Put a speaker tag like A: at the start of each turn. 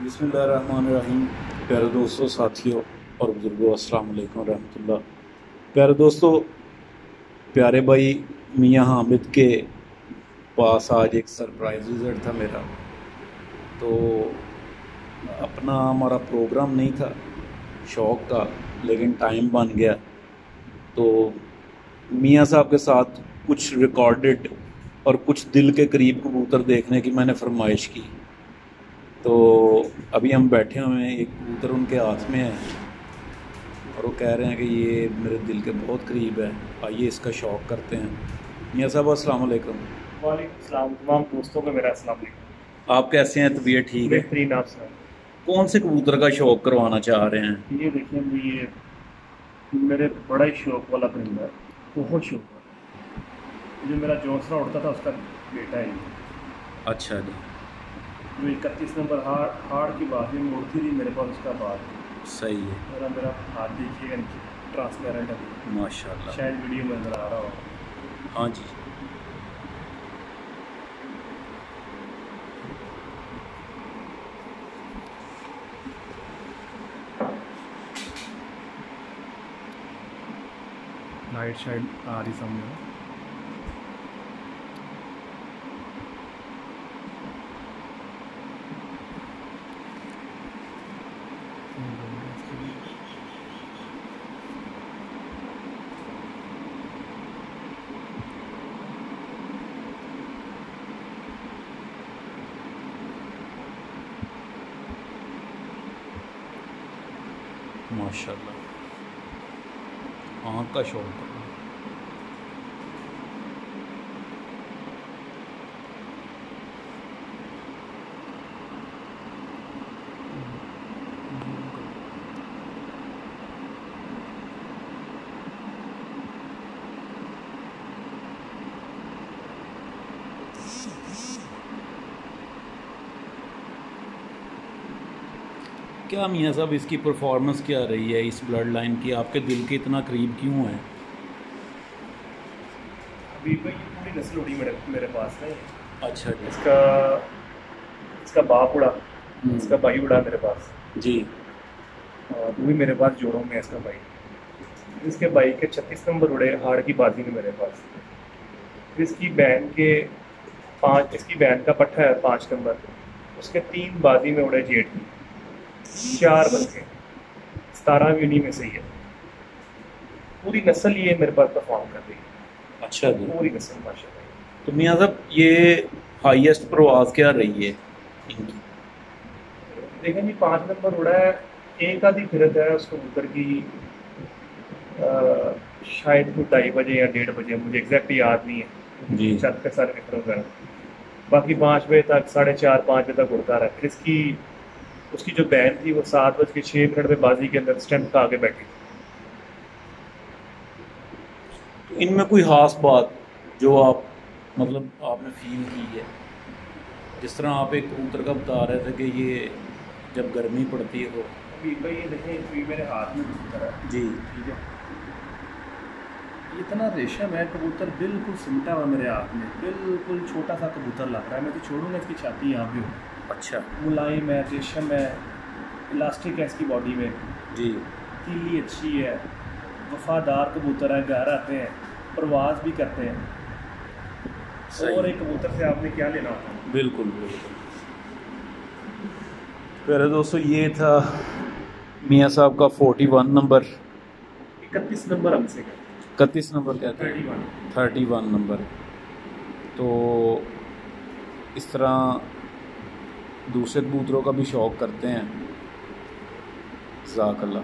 A: बिस्मिल्लाहिर्रहमानिर्रहीम। प्यारे दोस्तों, साथियों और बुज़ुर्गों, अस्सलाम वालेकुम रहमतुल्लाह। प्यारे दोस्तों, प्यारे भाई मियाँ हामिद के पास आज एक सरप्राइज़ विज़िट था मेरा। तो अपना हमारा प्रोग्राम नहीं था शौक़ का, लेकिन टाइम बन गया। तो मियाँ साहब के साथ कुछ रिकॉर्डेड और कुछ दिल के करीब कबूतर देखने की मैंने फरमाइश की। तो अभी हम बैठे हुए हैं, एक कबूतर उनके हाथ में है और वो कह रहे हैं कि ये मेरे दिल के बहुत करीब है, आइए इसका शौक़ करते हैं। मियाँ साहब अस्सलाम वालेकुम।
B: वालेकुम सलाम। तमाम दोस्तों को मेरा अस्सलाम वालेकुम।
A: आप कैसे हैं? तबीयत ठीक है?
B: बेहतरीन। आप सुनाएं।
A: कौन से कबूतर का शौक़ करवाना चाह रहे हैं?
B: ये देखिए अभी ये मेरे बड़ा ही शौक वाला परिंदा है, बहुत शौक वाला। जो मेरा जौसरा उड़ता था उसका बेटा है ये।
A: अच्छा जी।
B: जो 31 नंबर हाड़ की बात में उड़ती थी मेरे पास, उसका बात
A: सही है।
B: मेरा हाथ देखिएगा नीचे ट्रांसपेरेंट है,
A: माशाल्लाह।
B: शायद वीडियो में नज़र आ रहा होगा।
A: हाँ जी।
B: लाइट शाइड आ रही समझो।
A: माशाल्लाह, आँख का शौक़ है। क्या मियाँ साहब इसकी परफॉर्मेंस क्या रही है, इस ब्लड लाइन की आपके दिल के इतना करीब क्यों है?
B: अभी भाई ये पूरी नस्ल उड़ी मेरे पास नहीं।
A: अच्छा जी।
B: इसका बाप उड़ा, इसका भाई उड़ा मेरे पास
A: जी।
B: और वो भी मेरे पास जोड़ों में है इसका भाई। इसके भाई के 36 नंबर उड़े हाड़ की बाजी में मेरे पास। फिर इसकी बहन का पट्टा है 5 नंबर, उसके 3 बाजी में उड़े जेठ की, 4 बन गए, 17 भी उन्हीं में से ही है। पूरी नस्ल ये मेरे पास परफॉर्म कर रही है।
A: अच्छा जी।
B: पूरी नस्ल माशाल्लाह।
A: तो मियाँ साहब ये हाईएस्ट प्रवास क्या रही है इनकी?
B: देखें जी 5 नंबर उड़ा है, एक आधी फिरत है उस कबूतर की, शायद को 2:30 बजे या 1:30 बजे, मुझे एग्जैक्ट याद नहीं है
A: जी।
B: छत पे सारे निकल वगैरह। बाकी 5 बजे तक, 4:30 5 बजे तक उड़ता रहा। फिर उसकी जो बहन थी वो 7:06 में बाजी के अंदर स्टैंप का आगे बैठी।
A: तो इनमें कोई ख़ास बात जो आप मतलब आपने फील की है, जिस तरह आप एक कबूतर का बता रहे थे कि ये जब गर्मी पड़ती है तो
B: अभी भाई ये देखें, ये मेरे हाथ में कबूतर है
A: जी।
B: ठीक है, इतना रेशम है कबूतर, बिल्कुल सिमटा हुआ मेरे हाथ में, बिल्कुल छोटा सा कबूतर लग रहा है। मैं तो छोड़ूंगा इसकी छाती यहाँ पे हो।
A: अच्छा।
B: मुलायम है, रेशम है, इलास्टिक है इसकी बॉडी में,
A: जी।
B: तीली अच्छी है, वफादार कबूतर है, घर आते हैं, प्रवास भी करते हैं। और एक कबूतर से आपने क्या लेना होता है।
A: बिल्कुल बिल्कुल। प्यारे दोस्तों, ये था मियाँ साहब का 41 नंबर,
B: 31 नंबर हमसे
A: 31 नंबर कहते हैं, 31 नंबर। तो इस तरह दूसरे कबूतरों का भी शौक़ करते हैं। जज़ाकल्लाह।